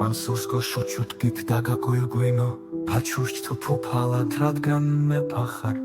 მან სურსკო შუჩუტკით დაგაგვირგვინო ფაჩურჩ თუ ფუფალად რადგან მეფახარ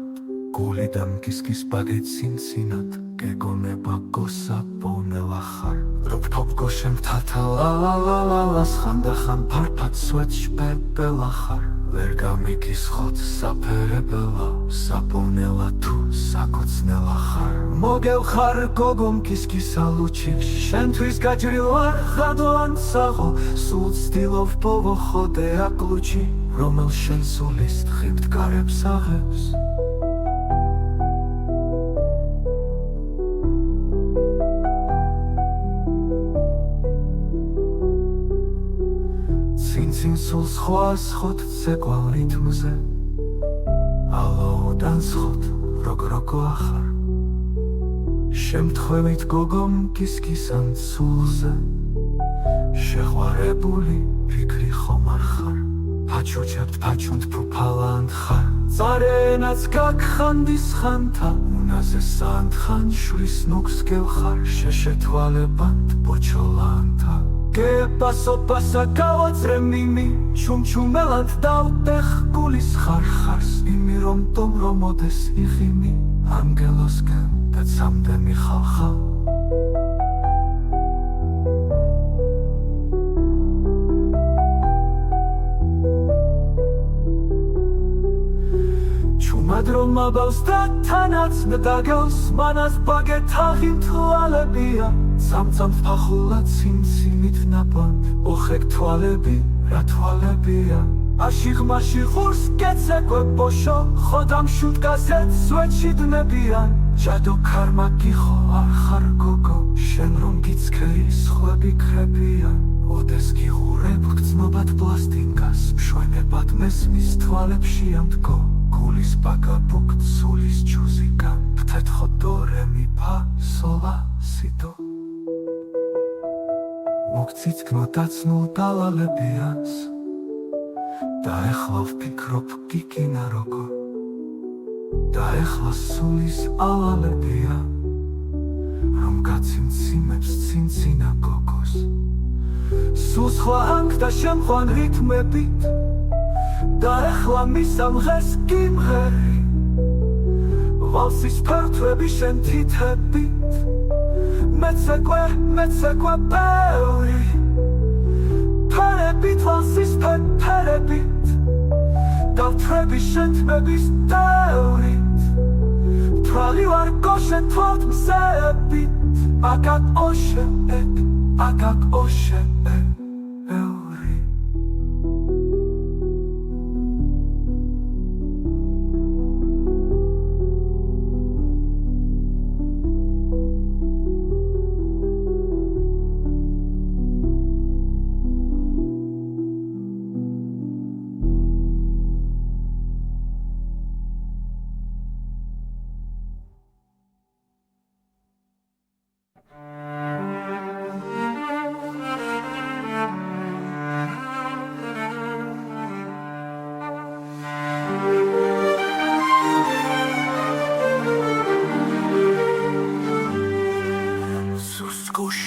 გული და მკისკის ბაგეცინცინად გეგონება გოსაპონელახარ როფთოფგო შემთათა ლალალალალას ხანდახან ფარფად სვეტში პეპელახარ ვერ გამიქის ხოთ საფერებელა საპონელა თუ საკოცნელახარ მოგევხარ გოგომ კისკისა ლუჩიკში შენთვის გაჯრილ ვარ ხადოან საღო სულ ცდილობ პოვოხოდე აკლუჩი რომელ შენ სულის თხივთ გარებს აღებს წინ სულ სხვას ხოთ ცეკვალ რითმზე ალოუდან სხოთ როგ-როგო ახარ შემთხვევით გოგომ კისკისან სულზე შეყვარებული ფიქრი ხომ არ ხარ ფაჩუჩებთ ფაჩუნთ ფუფალანდ ხარ წარენაც გაგხანდის ხანთა უნაზე სანდხან შურის ნუქს გევხარ შეშეთვალებანდ ბოჩოლანთა გეპასო პასა გავაწრე მიმი ჩუმჩუმელად დავტეხ გულის ხარხარს იმი რომ დომ რომოდეს იღიმი ანგელოსკენ და ცამდე მიხალხალ ჩუმად რომ აბავს და თანაც მდაგავს მანას ბაგეთაღი თვალებია სამწამთ ფახულა ცინცინით ნაპანთ ოხეკ თვალები რა თვალებია აშიღმაში ხურს გეცეკვე ბოშო ხოდამ შუტკასეთ სვეტში დნებიან ჯადო ქარმა გიხო არ ხარ გოგო შენ რომ გიცქერი სხვები ქრებიან ოდეს გიღურებ გრძნობად პლასტინკას მშვენებად მესმის თვალებში ამდგო გულის ბაგაბუქ ცულის ჯუზიკა ფთეთხო დო რე მი ფა სოლა სიდო მოგციცკნო დაცნულ დალალებიანს და ეხლა ვფიქრობ გიგინა როგორ და ეხლა სულის ალალებია რომ გაცინციმებს ცინცინა გოგოს სულს ხვა ანქ და შემხვან რითმებით და ეხლა მისამღერს გიმღერი ვალსის ფართვები შენ თითებით მეცეკვე ბევრი ფერებით ვალსის ფერებით დავთრები შენ თმების დევრით თვალი ვარ გოშე თვალთ მზეებით აკაკ ოშე ბევრი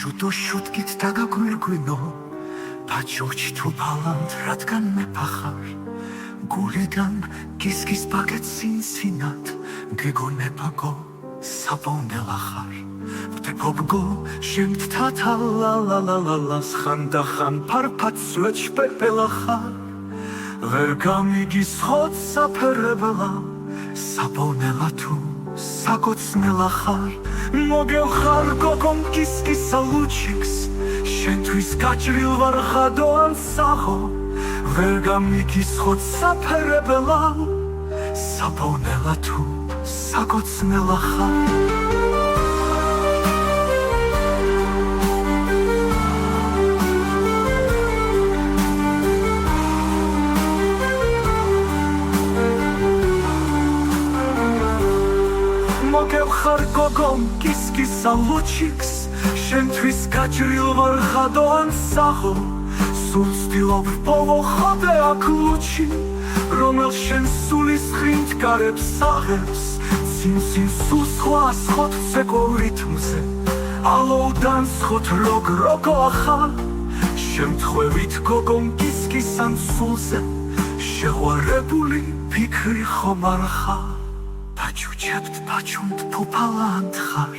შუტო შუტკით დაგაგვირგვინო ფაჩურჩ თუ ფალანდ რადგან მეფახარ გულიდან კისკის ბაგეცინცინად გეგონება გო საპონელახარ ვტეფობგო შემთათა ლალალალალას ხანდახან ფარფად სვეტში პეპელახარ ვერ გამიგის ხოთ საფერებელა საპონელა თუ საკოცნელახარ მოგევხარ გოგომ კისკისა ლუჩიკს შენთვის გაჭრილ ვარ ხადოან საღო ვერ გამიქის ხოთ საფერებელა საპონელა თუ საკოცნელახარ მოგევხარ გოგომ კისკისა ლუჩიკს შენთვის გაჭრილ ვარ ხადოან საღო სულ ცდილობ პოვოხოდე აქ ლუჩი რომელ შენ სულის ხრინთ გარებს აღებს ცინცინ სულ სხვას ხოთ ცეკვალ რითმზე ალოუდან სხოთ როგ-როგო ახალ შემთხვევით გოგომ გისკისან სულზე შეღვარებული ფიქრი ხომ არ ხარ დაჯუჯებთ ბაჩუნთ ფუფალანთ ხარ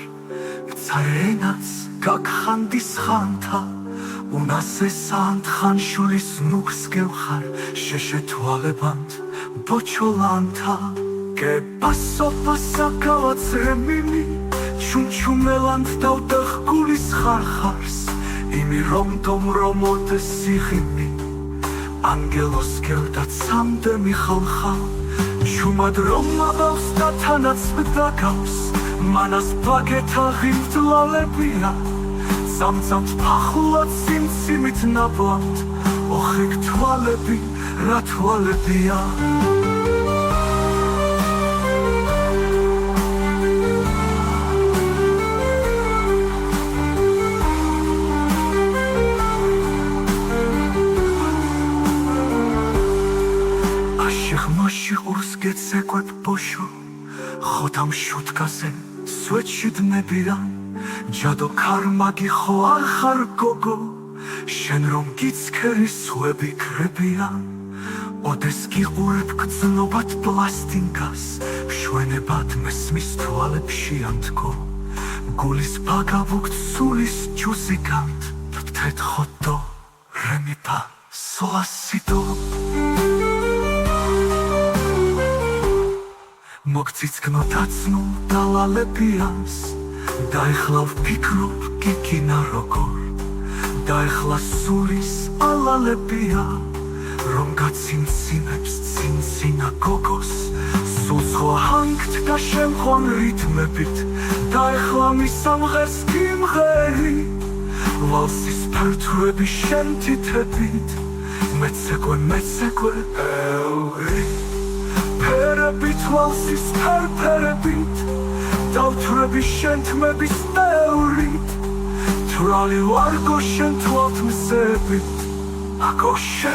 მცარენაც გაგხანდის ხანთა უნასესანთ ხანშულის ნუქს გევხარ შეშეთვალებანთ ბოჩოლანთა que paso pasa გავაცრემილი ჩუნჩუმელანთ დავდახ გულის ხარხარს იმი რომ დომრომოდეს სიხიმი ანგელოს გელდაც სამდე მიხალხალ ჩუმად რომ აბავს და თანაც მდაგავს მანას ბაგეთა ღიმთვალებია სამცამთ ფახულად სიმციმით ნაბლად ოხეკ თვალები რა თვალებია მაშიყურს გეცეკვებ ბოშო ხოთამ შუткаზე სვეჩიდნებიან ჯადო ქარმაგი ხო არ ხარ გოგო შენ რომ გიცქერი სვები კრებიან ოდეს გიყურებ გრძნობად პლასტინკას მშვენებად მესმის თვალებში ანთქო გულის ბაგავუქ სულის ჯუსიკანთ თეთხოდო რემიპა სოასიდო მოგციცკნო დაცნო დალალებიანს დაეხლა ვფიქრობ გიგინა როგორ დაეხლა სულის ალალებია რომ გაცინცინებს ცინცინა გოგოს სულს ხო ჰანგთ და შემხონ რითმებით დაეხლა მისამღერს გიმღერი ვალსის ფართვები შენ თითებით მეცეკვე ევრი ფერებით ვალსის ფერფერებით დავთვრები შენ თმების ბევრით თვრალი ვარგო შენ თვალთ მზებით აკოშე